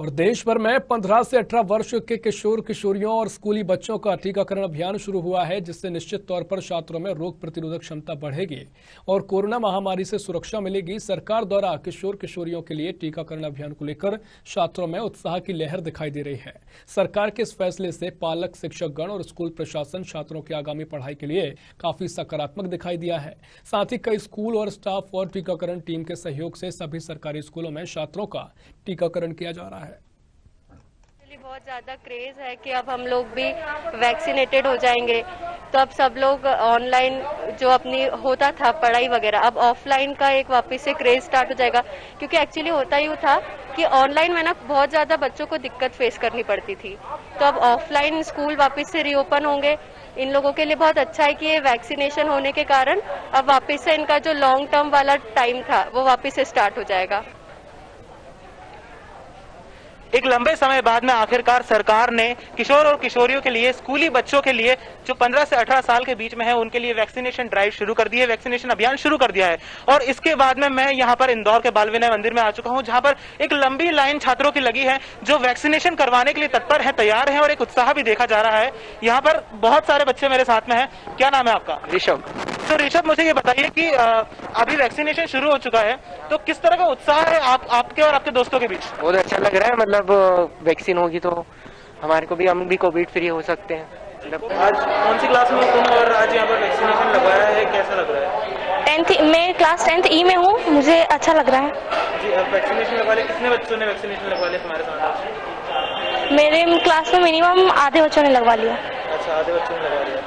और देश भर में 15 से 18 वर्ष के किशोर किशोरियों और स्कूली बच्चों का टीकाकरण अभियान शुरू हुआ है, जिससे निश्चित तौर पर छात्रों में रोग प्रतिरोधक क्षमता बढ़ेगी और कोरोना महामारी से सुरक्षा मिलेगी। सरकार द्वारा किशोर किशोरियों के लिए टीकाकरण अभियान को लेकर छात्रों में उत्साह की लहर दिखाई दे रही है। सरकार के इस फैसले से पालक, शिक्षकगण और स्कूल प्रशासन छात्रों की आगामी पढ़ाई के लिए काफी सकारात्मक दिखाई दिया है। साथ ही कई स्कूल और स्टाफ और टीकाकरण टीम के सहयोग से सभी सरकारी स्कूलों में छात्रों का टीकाकरण किया जा रहा है। बहुत ज़्यादा क्रेज़ है कि अब हम लोग भी वैक्सीनेटेड हो जाएंगे, तो अब सब लोग ऑनलाइन जो अपनी होता था पढ़ाई वगैरह, अब ऑफलाइन का एक वापस से क्रेज़ स्टार्ट हो जाएगा। क्योंकि एक्चुअली होता यूँ था कि ऑनलाइन में ना बहुत ज़्यादा बच्चों को दिक्कत फेस करनी पड़ती थी, तो अब ऑफलाइन स्कूल वापस से रीओपन होंगे। इन लोगों के लिए बहुत अच्छा है कि ये वैक्सीनेशन होने के कारण अब वापस से इनका जो लॉन्ग टर्म वाला टाइम था वो वापस से स्टार्ट हो जाएगा। एक लंबे समय बाद में आखिरकार सरकार ने किशोर और किशोरियों के लिए, स्कूली बच्चों के लिए जो 15 से 18 साल के बीच में है, उनके लिए वैक्सीनेशन ड्राइव शुरू कर दी है, वैक्सीनेशन अभियान शुरू कर दिया है। और इसके बाद में मैं यहाँ पर इंदौर के बाल विनय मंदिर में आ चुका हूँ, जहाँ पर एक लंबी लाइन छात्रों की लगी है जो वैक्सीनेशन करवाने के लिए तत्पर है, तैयार है और एक उत्साह भी देखा जा रहा है। यहाँ पर बहुत सारे बच्चे मेरे साथ में है। क्या नाम है आपका? ऋषभ। तो ऋषभ, मुझे ये बताइए कि अभी वैक्सीनेशन शुरू हो चुका है, तो किस तरह का उत्साह है आपके और आपके दोस्तों के बीच? बहुत अच्छा लग रहा है, मतलब वैक्सीन होगी तो हमारे को भी, हम भी कोविड फ्री हो सकते हैं। आज कौन सी क्लास में तुम और आज यहाँ पर वैक्सीनेशन लगवाया है, कैसा लग रहा है? 10th, मैं क्लास 10th ई में हूँ, मुझे अच्छा लग रहा है। जी, अब वैक्सीनेशन लगवा लिया, कितने बच्चों ने वैक्सीनेशन लगवा लिया तुम्हारे साथ? मेरे क्लास में मिनिमम आधे बच्चों ने लगवा लिया। अच्छा, आधे बच्चों ने लगवा लिया।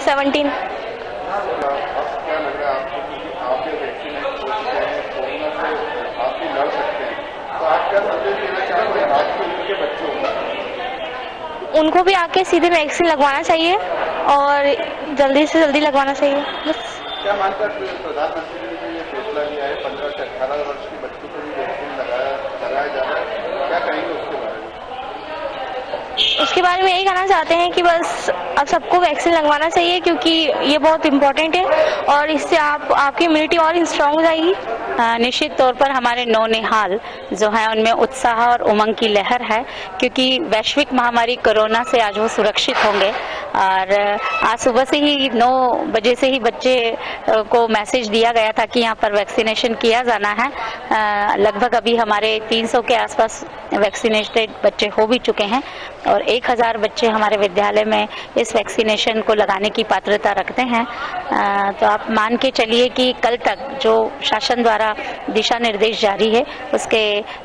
17। उनको भी आके सीधे वैक्सीन लगवाना चाहिए और जल्दी से जल्दी लगवाना चाहिए बस। क्या मानकर प्रधानमंत्री ने ये फैसला लिया है 15 से 18 वर्ष के बच्चों को भी वैक्सीन लगाया जा रहा है, क्या कहेंगे उसके बारे में? उसके बारे में यही कहना चाहते हैं कि बस अब सबको वैक्सीन लगवाना चाहिए, क्योंकि ये बहुत इम्पोर्टेंट है और इससे आपकी इम्यूनिटी और स्ट्रांग हो जाएगी। निश्चित तौर पर हमारे नौनिहाल जो है उनमें उत्साह और उमंग की लहर है, क्योंकि वैश्विक महामारी कोरोना से आज वो सुरक्षित होंगे। और आज सुबह से ही 9 बजे से ही बच्चे को मैसेज दिया गया था कि यहाँ पर वैक्सीनेशन किया जाना है। लगभग अभी हमारे 300 के आसपास वैक्सीनेटेड बच्चे हो भी चुके हैं और 1000 बच्चे हमारे विद्यालय में इस वैक्सीनेशन को लगाने की पात्रता रखते हैं। तो आप मान के चलिए कि कल तक जो शासन द्वारा दिशा निर्देश जारी है उसके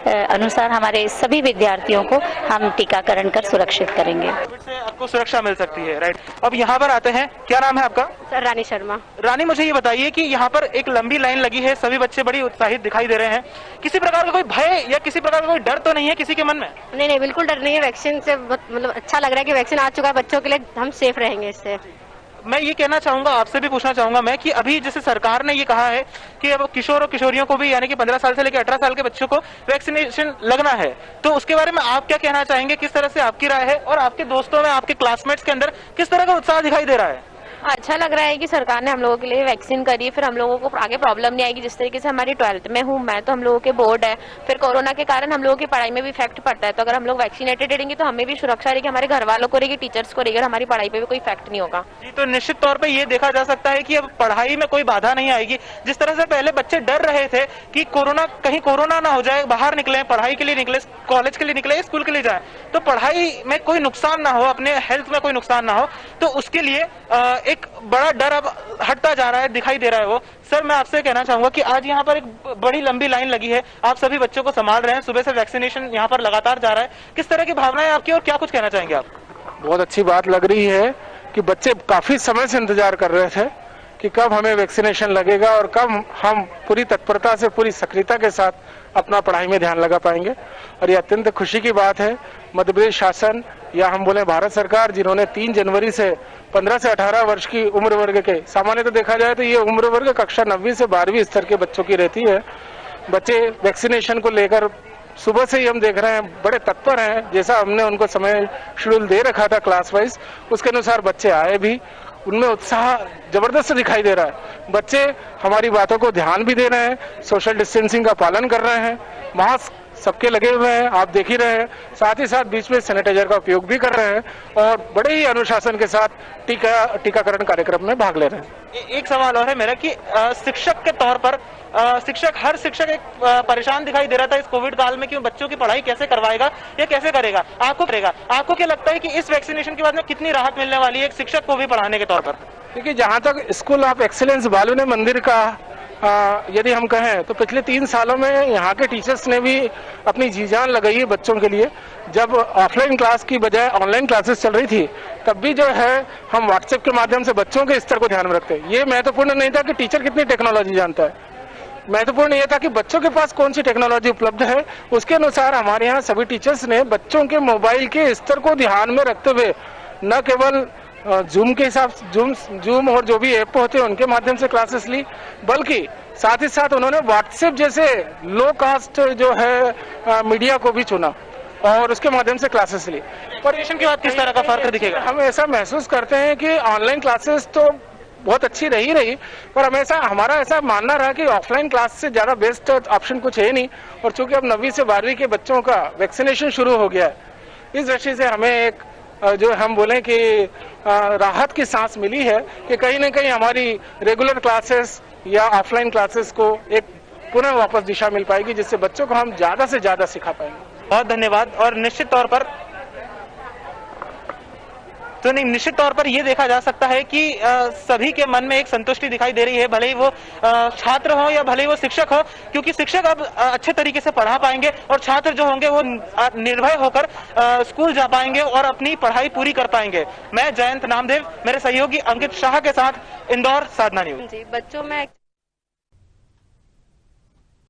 अनुसार हमारे सभी विद्यार्थियों को हम टीकाकरण कर सुरक्षित करेंगे। कोविड से आपको सुरक्षा मिल सकती है, राइट? अब यहाँ पर आते हैं, क्या नाम है आपका? सर, रानी शर्मा। रानी, मुझे ये बताइए कि यहाँ पर एक लंबी लाइन लगी है, सभी बच्चे बड़ी उत्साहित दिखाई दे रहे हैं। किसी प्रकार का कोई भय या किसी प्रकार का कोई डर तो नहीं है किसी के मन में? नहीं, बिल्कुल डर नहीं है। वैक्सीन से मतलब अच्छा लग रहा है कि वैक्सीन आ चुका है, बच्चों के लिए हम सेफ रहेंगे इससे। मैं ये कहना चाहूंगा, आपसे भी पूछना चाहूंगा मैं कि अभी जैसे सरकार ने ये कहा है कि अब किशोर और किशोरियों को भी, यानी कि 15 साल से लेकर 18 साल के बच्चों को वैक्सीनेशन लगना है, तो उसके बारे में आप क्या कहना चाहेंगे? किस तरह से आपकी राय है और आपके दोस्तों में, आपके क्लासमेट्स के अंदर किस तरह का उत्साह दिखाई दे रहा है? अच्छा लग रहा है कि सरकार ने हम लोगों के लिए वैक्सीन करी है, फिर हम लोगों को आगे प्रॉब्लम नहीं आएगी। जिस तरीके से हमारी 12th में हूँ मैं, तो हम लोगों के बोर्ड है, फिर कोरोना के कारण हम लोगों की पढ़ाई में भी इफेक्ट पड़ता है, तो अगर हम लोग वैक्सीनेटेड रहेंगे तो हमें भी सुरक्षा रहेगी, हमारे घर वालों को रहेगी, टीचर्स को रहेगी, और हमारी पढ़ाई पे भी कोई इफेक्ट नहीं होगा। जी, तो निश्चित तौर पर ये देखा जा सकता है कि अब पढ़ाई में कोई बाधा नहीं आएगी। जिस तरह से पहले बच्चे डर रहे थे कि कहीं कोरोना ना हो जाए, बाहर निकले, पढ़ाई के लिए निकले, कॉलेज के लिए निकले, स्कूल के लिए जाए, तो पढ़ाई में कोई नुकसान ना हो, अपने हेल्थ में कोई नुकसान ना हो, तो उसके लिए एक बड़ा डर अब हटता जा रहा है, दिखाई दे रहा है वो। सर, मैं आपसे कहना चाहूंगा कि आज यहाँ पर एक बड़ी लंबी लाइन लगी है, आप सभी बच्चों को संभाल रहे हैं, सुबह से वैक्सीनेशन यहाँ पर लगातार जा रहा है, किस तरह की भावनाएं आपकी और क्या कुछ कहना चाहेंगे आप? बहुत अच्छी बात लग रही है कि बच्चे काफी समय से इंतजार कर रहे थे कि कब हमें वैक्सीनेशन लगेगा और कब हम पूरी तत्परता से, पूरी सक्रियता के साथ अपना पढ़ाई में ध्यान लगा पाएंगे। और ये अत्यंत खुशी की बात है, मध्य प्रदेश शासन या हम बोले भारत सरकार, जिन्होंने 3 जनवरी से 15 से 18 वर्ष की उम्र वर्ग के, सामान्य तो देखा जाए तो ये उम्र वर्ग कक्षा 9वीं से 12वीं स्तर के बच्चों की रहती है। बच्चे वैक्सीनेशन को लेकर सुबह से ही हम देख रहे हैं बड़े तत्पर हैं। जैसा हमने उनको समय शेड्यूल दे रखा था क्लास वाइज, उसके अनुसार बच्चे आए भी, उनमें उत्साह जबरदस्त दिखाई दे रहा है। बच्चे हमारी बातों को ध्यान भी दे रहे हैं, सोशल डिस्टेंसिंग का पालन कर रहे हैं, मास्क सबके लगे हुए हैं, आप देख ही रहे हैं। साथ ही साथ बीच में सैनिटाइजर का उपयोग भी कर रहे हैं और बड़े ही अनुशासन के साथ टीकाकरण कार्यक्रम में भाग ले रहे हैं। एक सवाल और है मेरा कि शिक्षक के तौर पर हर शिक्षक एक परेशान दिखाई दे रहा था इस कोविड काल में कि बच्चों की पढ़ाई कैसे करवाएगा या कैसे करेगा। आपको क्या लगता है कि इस वैक्सीनेशन के बाद में कितनी राहत मिलने वाली है एक शिक्षक को भी पढ़ाने के तौर पर? देखिए, जहां तक स्कूल ऑफ एक्सीलेंस बालूने मंदिर का यदि हम कहें तो पिछले 3 सालों में यहाँ के टीचर्स ने भी अपनी जी जान लगाई है बच्चों के लिए। जब ऑफलाइन क्लास की बजाय ऑनलाइन क्लासेस चल रही थी तब भी जो है हम व्हाट्सएप के माध्यम से बच्चों के स्तर को ध्यान में रखते हैं। ये महत्वपूर्ण नहीं था कि टीचर कितनी टेक्नोलॉजी जानता है, महत्वपूर्ण यह था कि बच्चों के पास कौन सी टेक्नोलॉजी उपलब्ध है। उसके अनुसार हमारे यहाँ सभी टीचर्स ने बच्चों के मोबाइल के स्तर को ध्यान में रखते हुए न केवल जूम के हिसाब जूम और जो भी ऐप होते हैं उनके माध्यम से क्लासेस ली, बल्कि साथ ही साथ उन्होंने व्हाट्सएप जैसे लो कास्ट जो है मीडिया को भी चुना और उसके माध्यम से क्लासेस ली। पर के बाद किस तरह का फर्क दिखेगा? हम ऐसा महसूस करते हैं कि ऑनलाइन क्लासेस तो बहुत अच्छी रही पर हमारा ऐसा मानना रहा कि ऑफलाइन क्लास से ज्यादा बेस्ट ऑप्शन कुछ है नहीं। और चूंकि अब 9वीं से 12वीं के बच्चों का वैक्सीनेशन शुरू हो गया है, इस दृष्टि से हमें एक जो हम बोले कि राहत की सांस मिली है कि कहीं ना कहीं हमारी रेगुलर क्लासेस या ऑफलाइन क्लासेस को एक पुनः वापस दिशा मिल पाएगी, जिससे बच्चों को हम ज्यादा से ज्यादा सिखा पाएंगे। बहुत धन्यवाद। और निश्चित तौर पर ये देखा जा सकता है कि सभी के मन में एक संतुष्टि दिखाई दे रही है, भले ही वो छात्र हो या भले ही वो शिक्षक हो, क्योंकि शिक्षक अब अच्छे तरीके से पढ़ा पाएंगे और छात्र जो होंगे वो निर्भय होकर स्कूल जा पाएंगे और अपनी पढ़ाई पूरी कर पाएंगे। मैं जयंत नामदेव, मेरे सहयोगी अंकित शाह के साथ इंदौर, साधना न्यूज। जी, बच्चों में